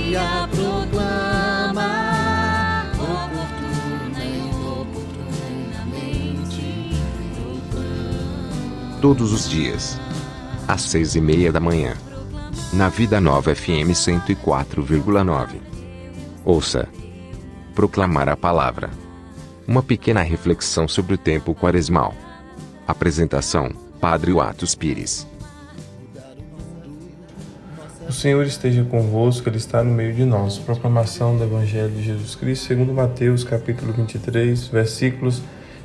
dia proclama, oportuna e oportunamente proclama. Todos os dias, às 6:30 da manhã, na Vida Nova FM 104,9. Ouça Proclamar a Palavra. Uma pequena reflexão sobre o tempo quaresmal. Apresentação: Padre Watos Pires. O Senhor esteja convosco, Ele está no meio de nós. Proclamação do Evangelho de Jesus Cristo segundo Mateus, capítulo 23, versículos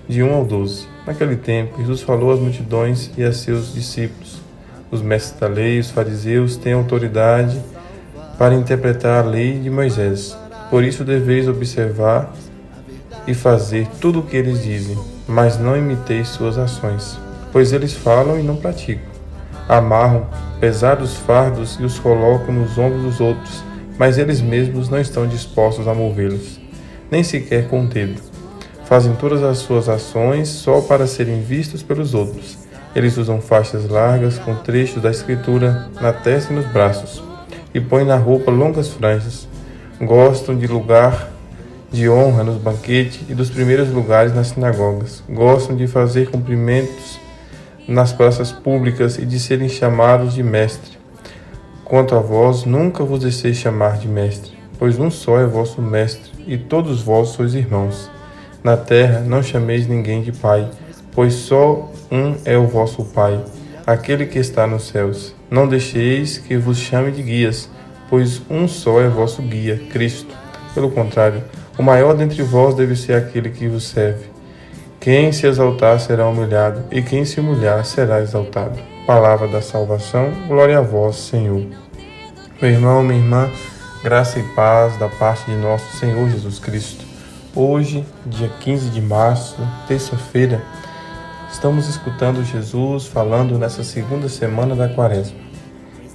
de 1 ao 12. Naquele tempo, Jesus falou às multidões e a seus discípulos: os mestres da lei e os fariseus têm autoridade para interpretar a lei de Moisés. Por isso deveis observar e fazer tudo o que eles dizem, mas não imiteis suas ações, pois eles falam e não praticam. Amarram pesados fardos e os colocam nos ombros dos outros, mas eles mesmos não estão dispostos a movê-los, nem sequer com o dedo. Fazem todas as suas ações só para serem vistos pelos outros. Eles usam faixas largas com trechos da Escritura na testa e nos braços, e põem na roupa longas franjas. Gostam de lugar de honra nos banquetes e dos primeiros lugares nas sinagogas. Gostam de fazer cumprimentos nas praças públicas e de serem chamados de mestre. Quanto a vós, nunca vos deixei chamar de mestre, pois um só é vosso mestre, e todos vós sois irmãos. Na terra não chameis ninguém de pai, pois só um é o vosso Pai, aquele que está nos céus. Não deixeis que vos chame de guias, pois um só é vosso guia, Cristo. Pelo contrário, o maior dentre vós deve ser aquele que vos serve. Quem se exaltar será humilhado, e quem se humilhar será exaltado. Palavra da salvação, glória a vós, Senhor. Meu irmão, minha irmã, graça e paz da parte de nosso Senhor Jesus Cristo. Hoje, dia 15 de março, terça-feira, estamos escutando Jesus falando nessa segunda semana da Quaresma.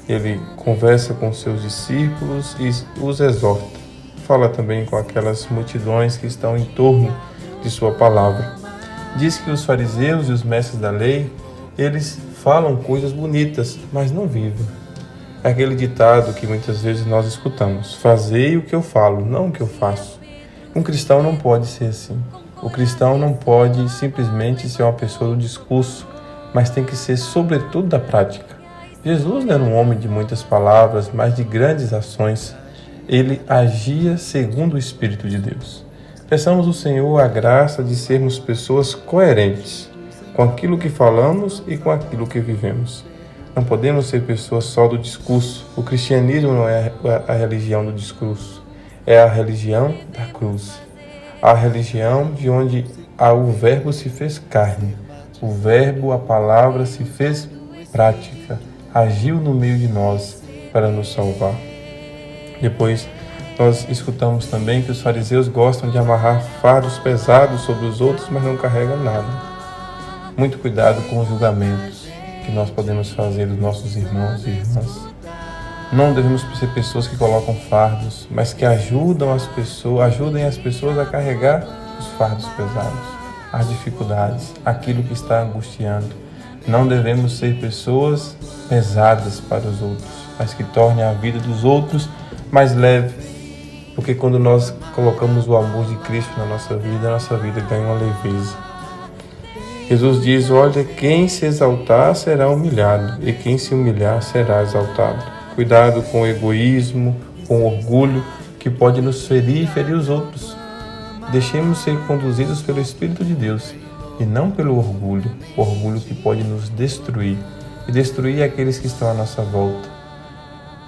Ele conversa com seus discípulos e os exorta. Fala também com aquelas multidões que estão em torno de sua palavra. Diz que os fariseus e os mestres da lei, eles falam coisas bonitas, mas não vivem. É aquele ditado que muitas vezes nós escutamos: fazei o que eu falo, não o que eu faço. Um cristão não pode ser assim. O cristão não pode simplesmente ser uma pessoa do discurso, mas tem que ser sobretudo da prática. Jesus não era um homem de muitas palavras, mas de grandes ações. Ele agia segundo o Espírito de Deus. Peçamos ao Senhor a graça de sermos pessoas coerentes com aquilo que falamos e com aquilo que vivemos. Não podemos ser pessoas só do discurso. O cristianismo não é a religião do discurso, é a religião da cruz. A religião de onde o verbo se fez carne. O verbo, a palavra, se fez prática, agiu no meio de nós para nos salvar. Depois, nós escutamos também que os fariseus gostam de amarrar fardos pesados sobre os outros, mas não carregam nada. Muito cuidado com os julgamentos que nós podemos fazer dos nossos irmãos e irmãs. Não devemos ser pessoas que colocam fardos, mas que ajudem as pessoas a carregar os fardos pesados, as dificuldades, aquilo que está angustiando. Não devemos ser pessoas pesadas para os outros, mas que tornem a vida dos outros mais leve. Porque quando nós colocamos o amor de Cristo na nossa vida, a nossa vida ganha uma leveza. Jesus diz: olha, quem se exaltar será humilhado, e quem se humilhar será exaltado. Cuidado com o egoísmo, com o orgulho, que pode nos ferir e ferir os outros. Deixemos ser conduzidos pelo Espírito de Deus, e não pelo orgulho, o orgulho que pode nos destruir, e destruir aqueles que estão à nossa volta.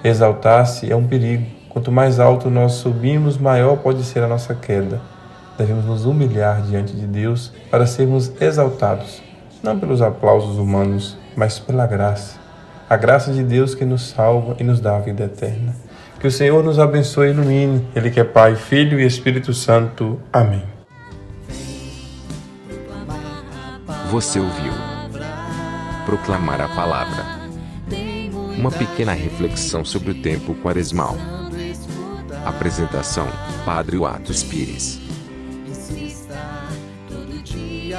Exaltar-se é um perigo. Quanto mais alto nós subimos, maior pode ser a nossa queda. Devemos nos humilhar diante de Deus para sermos exaltados, não pelos aplausos humanos, mas pela graça. A graça de Deus que nos salva e nos dá a vida eterna. Que o Senhor nos abençoe e ilumine. Ele que é Pai, Filho e Espírito Santo. Amém. Você ouviu Proclamar a Palavra. Uma pequena reflexão sobre o tempo quaresmal. Apresentação: Padre Watos Pires. Insista todo dia